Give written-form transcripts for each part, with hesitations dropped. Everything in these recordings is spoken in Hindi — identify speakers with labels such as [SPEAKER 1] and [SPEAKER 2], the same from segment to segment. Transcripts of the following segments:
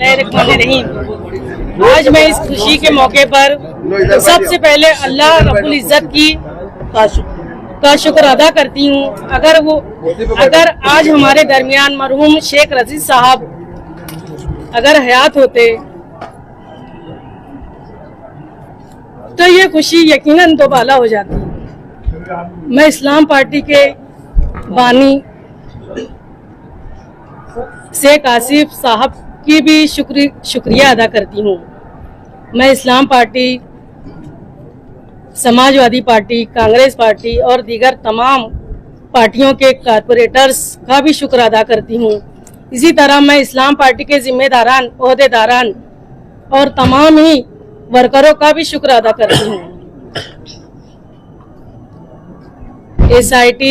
[SPEAKER 1] बिस्मिल्लाहिर्रहमानिर्रहीम। आज मैं इस खुशी के मौके पर सबसे पहले अल्लाह रब्बुल इज्जत का शुक्र अदा करती हूँ। अगर आज हमारे दरमियान मरहूम शेख रशीद साहब अगर हयात होते तो ये खुशी यकीनन दोबाला हो जाती। मैं इस्लाम पार्टी के बानी शेख आसिफ साहब की भी शुक्रिया अदा करती हूँ। मैं Islam party, Samajwadi party, Congress party और दीगर तमाम पार्टियों के कारपोरेटर्स का भी शुक्र अदा करती हूँ। इसी तरह मैं इस्लाम पार्टी के जिम्मेदारान, ओहदेदारान और तमाम ही वर्करों का भी शुक्र अदा करती हूँ। SIT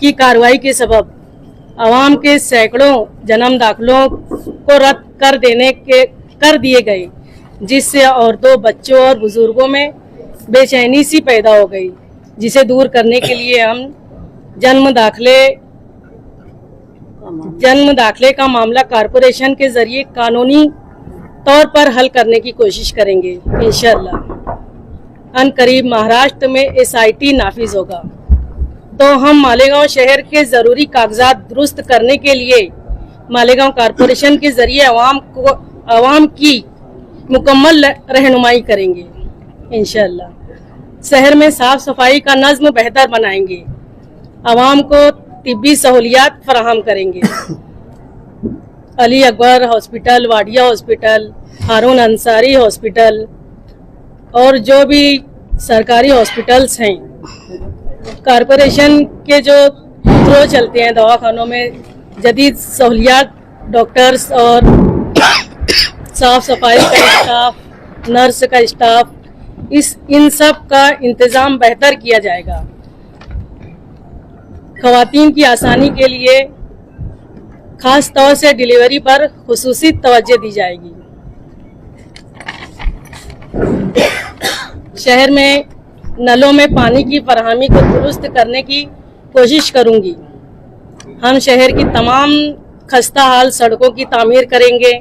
[SPEAKER 1] की कार्रवाई के सबब आवाम के सैकड़ों जन्म दाखिलों को रद्द कर दिए गए, जिससे औरतों, बच्चों और बुजुर्गों में बेचैनी सी पैदा हो गई, जिसे दूर करने के लिए हम जन्म दाखिले का मामला कारपोरेशन के जरिए कानूनी तौर पर हल करने की कोशिश करेंगे। इंशाअल्लाह अनकरीब महाराष्ट्र में SIT नाफिज होगा तो हम मालेगांव शहर के जरूरी कागजात दुरुस्त करने के लिए मालेगांव कारपोरेशन के जरिए अवाम की मुकम्मल रहनुमाई करेंगे। इंशाअल्लाह शहर में साफ सफाई का नज़्म बेहतर बनाएंगे, अवाम को तिब्बी सहूलियात फराहम करेंगे। अली अकबर हॉस्पिटल, वाडिया हॉस्पिटल, हारून अंसारी हॉस्पिटल और जो भी सरकारी हॉस्पिटल्स हैं, कारपोरेशन के जो थ्रो चलते हैं, दवाखानों में जदीद सहूलियात, डॉक्टर्स और साफ सफाई का स्टाफ, नर्स का स्टाफ, इन सब का इंतज़ाम बेहतर किया जाएगा। ख़वातीन की आसानी के लिए खास तौर से डिलीवरी पर खुसूसी तवज्जो दी जाएगी। शहर में नलों में पानी की फराहमी को दुरुस्त करने की कोशिश करूंगी। हम शहर की तमाम खस्ता हाल सड़कों की तामीर करेंगे,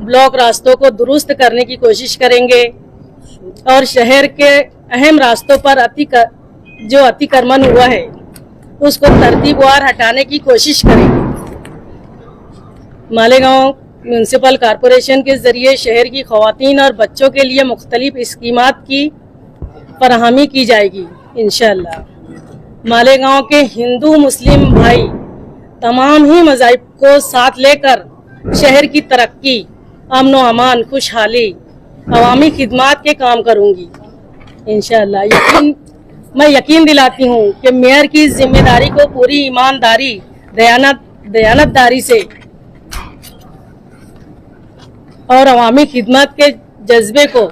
[SPEAKER 1] ब्लॉक रास्तों को दुरुस्त करने की कोशिश करेंगे और शहर के अहम रास्तों पर अतिक्रमण हुआ है उसको तरतीबवार हटाने की कोशिश करेंगे। मालेगांव म्यूनिसिपल कॉरपोरेशन के जरिए शहर की ख़वातीन और बच्चों के लिए मुख्तलिफ स्कीमात की फराहमी की जाएगी। इंशाअल्लाह मालेगांव के हिंदू मुस्लिम भाई तमाम ही मज़ाहिब को साथ लेकर शहर की तरक्की, अमन व अमान, खुशहाली, अवामी खिदमात के काम करूंगी। इंशाअल्लाह मैं यकीन दिलाती हूँ कि मेयर की जिम्मेदारी को पूरी ईमानदारी, दयानतदारी से और अवामी खिदमत के जज्बे को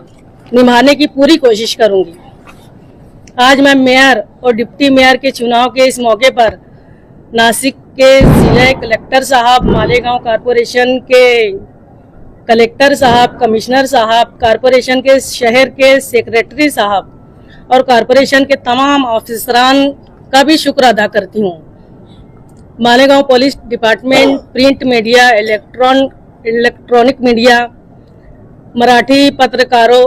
[SPEAKER 1] निभाने की पूरी कोशिश करूंगी। आज मैं मेयर और डिप्टी मेयर के चुनाव के इस मौके पर नासिक के जिला कलेक्टर साहब, मालेगांव कॉरपोरेशन के कलेक्टर साहब, कमिश्नर साहब, कॉरपोरेशन के शहर के सेक्रेटरी साहब और कॉरपोरेशन के तमाम ऑफिसरान का भी शुक्र अदा करती हूँ। Malegaon police department, print media, electronic media, Marathi पत्रकारों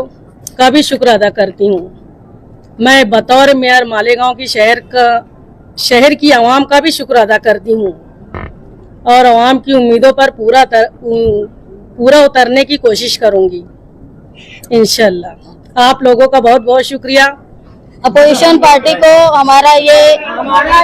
[SPEAKER 1] का भी शुक्र अदा करती हूँ। मैं बतौर मेयर मालेगांव की शहर की आवाम का भी शुक्र अदा करती हूँ और आवाम की उम्मीदों पर पूरा उतरने की कोशिश करूँगी। इंशाअल्लाह आप लोगों का बहुत बहुत शुक्रिया।
[SPEAKER 2] अपोजिशन पार्टी को हमारा ये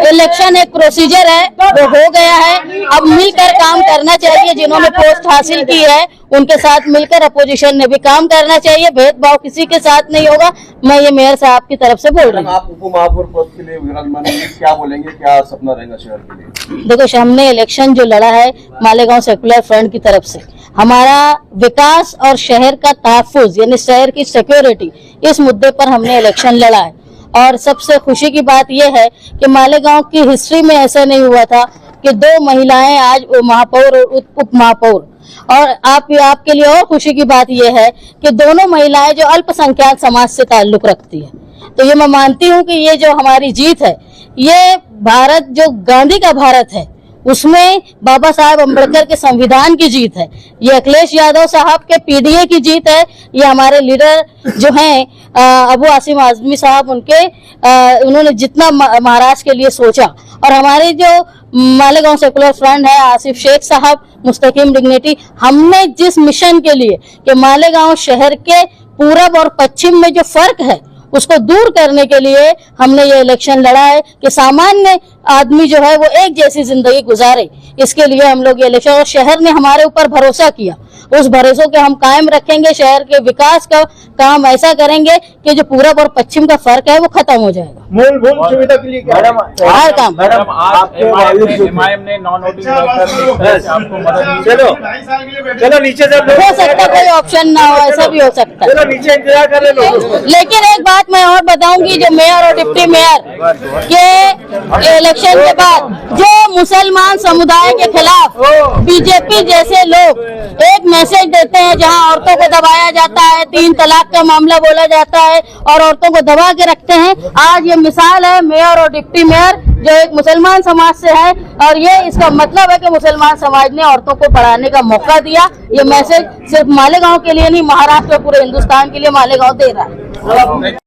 [SPEAKER 2] इलेक्शन एक प्रोसीजर है, वो हो गया है। अब मिलकर काम करना चाहिए। जिन्होंने पोस्ट हासिल की है उनके साथ मिलकर अपोजिशन ने भी काम करना चाहिए। भेदभाव किसी के साथ नहीं होगा। मैं ये मेयर साहब की तरफ से बोल रही हूँ।
[SPEAKER 3] आप उप महापौर पद के लिए विराजमान हैं, क्या बोलेंगे, क्या सपना रहेगा शहर के लिए?
[SPEAKER 2] देखो, हमने इलेक्शन जो लड़ा है मालेगांव सेकुलर फ्रंट की तरफ से, हमारा विकास और शहर का तहफ्फुज यानी शहर की सिक्योरिटी, इस मुद्दे पर हमने इलेक्शन लड़ा है। और सबसे खुशी की बात यह है कि मालेगांव की हिस्ट्री में ऐसा नहीं हुआ था कि 2 महिलाएं आज महापौर और उप महापौर। और आपके लिए और खुशी की बात यह है कि दोनों महिलाएं जो अल्पसंख्यक समाज से ताल्लुक रखती है। तो ये मैं मानती हूँ कि ये जो हमारी जीत है, ये भारत जो गांधी का भारत है उसमें बाबा साहेब अम्बेडकर के संविधान की जीत है, ये अखिलेश यादव साहब के पीडीए की जीत है, ये हमारे लीडर जो हैं अबू आसिम आजमी साहब उन्होंने जितना महाराष्ट्र के लिए सोचा, और हमारे जो मालेगांव सेकुलर फ्रंट है आसिफ शेख साहब मुस्तकीम डिग्निटी, हमने जिस मिशन के लिए कि मालेगांव शहर के पूरब और पश्चिम में जो फर्क है उसको दूर करने के लिए हमने ये इलेक्शन लड़ा है कि सामान्य आदमी जो है वो एक जैसी जिंदगी गुजारे, इसके लिए हम लोग ये इलेक्शन, और शहर ने हमारे ऊपर भरोसा किया, उस भरोसे को हम कायम रखेंगे। शहर के विकास का काम ऐसा करेंगे कि जो पूरब और पश्चिम का फर्क है वो खत्म हो जाएगा।
[SPEAKER 4] मूलभूत सुविधा के लिए
[SPEAKER 2] हर काम
[SPEAKER 4] मैडम एमआईएम ने नॉन वोटिंग आपको मदद, चलो नीचे से
[SPEAKER 2] हो सकता कोई ऑप्शन ना हो, ऐसा भी हो सकता है,
[SPEAKER 4] चलो नीचे इंतजार कर रहे लोग।
[SPEAKER 2] लेकिन एक बात मैं और बताऊंगी, जो मेयर और डिप्टी मेयर के इलेक्शन के बाद जो मुसलमान समुदाय के खिलाफ बीजेपी जैसे लोग एक मैसेज देते हैं, जहां औरतों को दबाया जाता है, 3 तलाक का मामला बोला जाता है और औरतों को दबा के रखते हैं, आज ये मिसाल है मेयर और डिप्टी मेयर जो एक मुसलमान समाज से है, और ये इसका मतलब है कि मुसलमान समाज ने औरतों को पढ़ाने का मौका दिया। ये मैसेज सिर्फ मालेगांव के लिए नहीं, महाराष्ट्र और पूरे हिंदुस्तान के लिए मालेगांव दे रहा है।